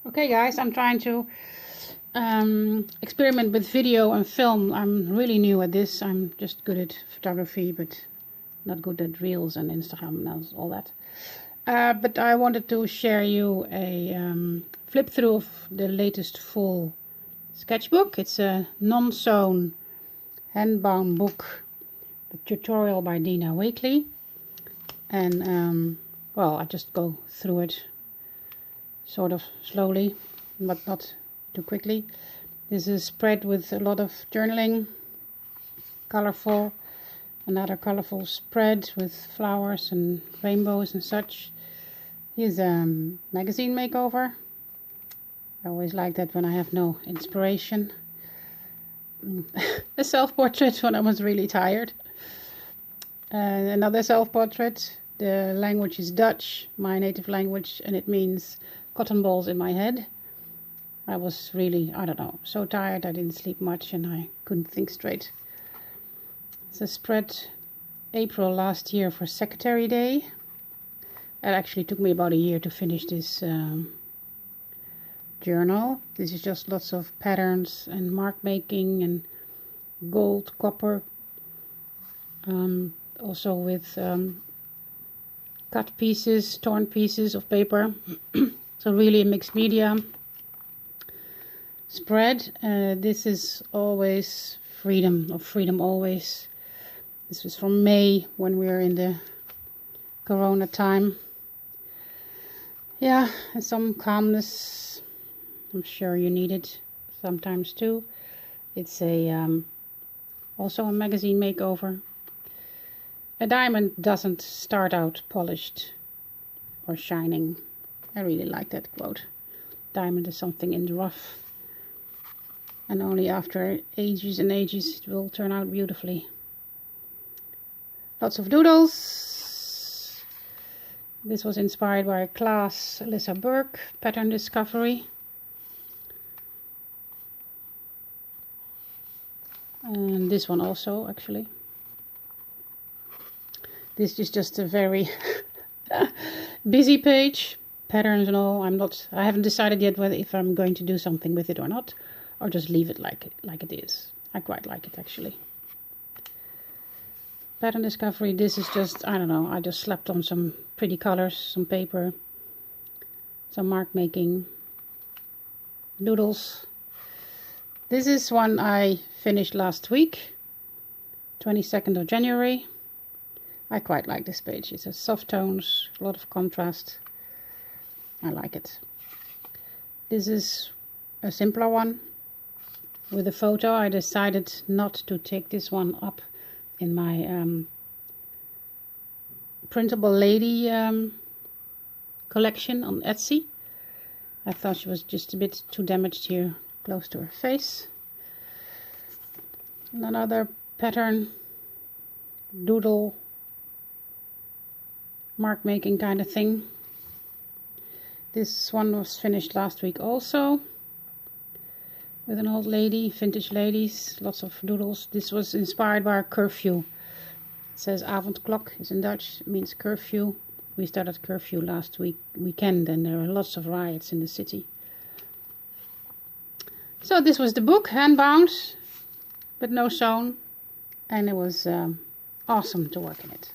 Okay guys, I'm trying to experiment with video and film. I'm really new at this. I'm just good at photography, but not good at reels and Instagram and all that. But I wanted to share you a flip through of the latest full sketchbook. It's a non-sewn hand-bound book, the tutorial by Dina Wakely. And well, I just go through it sort of slowly, but not too quickly. This is a spread with a lot of journaling, colorful, another colorful spread with flowers and rainbows and such. Here's a magazine makeover. I always like that when I have no inspiration. A self-portrait when I was really tired. Another self-portrait. The language is Dutch, my native language, and it means cotton balls in my head. I was really, I don't know, so tired. I didn't sleep much and I couldn't think straight. It's a spread April last year for Secretary Day. It actually took me about a year to finish this journal. This is just lots of patterns and mark making and gold, copper. Also with cut pieces, torn pieces of paper. So really a mixed media spread. This is always freedom, or freedom always. This was from May when we were in the Corona time. Yeah, and some calmness. I'm sure you need it sometimes too. It's a also a magazine makeover. A diamond doesn't start out polished or shining. I really like that quote. Diamond is something in the rough, and only after ages and ages it will turn out beautifully. Lots of doodles. This was inspired by class Lisa Burke, Pattern Discovery. And this one also, actually. This is just a very busy page. Patterns and all. I haven't decided yet whether if I'm going to do something with it or not, or just leave it like it is. I quite like it actually. Pattern Discovery. This is just, I don't know, I just slapped on some pretty colors, some paper, some mark making, doodles. This is one I finished last week, 22nd of January. I quite like this page. It has soft tones, a lot of contrast. I like it. This is a simpler one with a photo. I decided not to take this one up in my printable lady collection on Etsy. I thought she was just a bit too damaged here, close to her face. And another pattern, doodle, mark making kind of thing. This one was finished last week also, with an old lady, vintage ladies, lots of doodles. This was inspired by our curfew. It says avondklok, is in Dutch, it means curfew. We started curfew last weekend and there were lots of riots in the city. So this was the book, hand-bound, but no sewn, and it was awesome to work in it.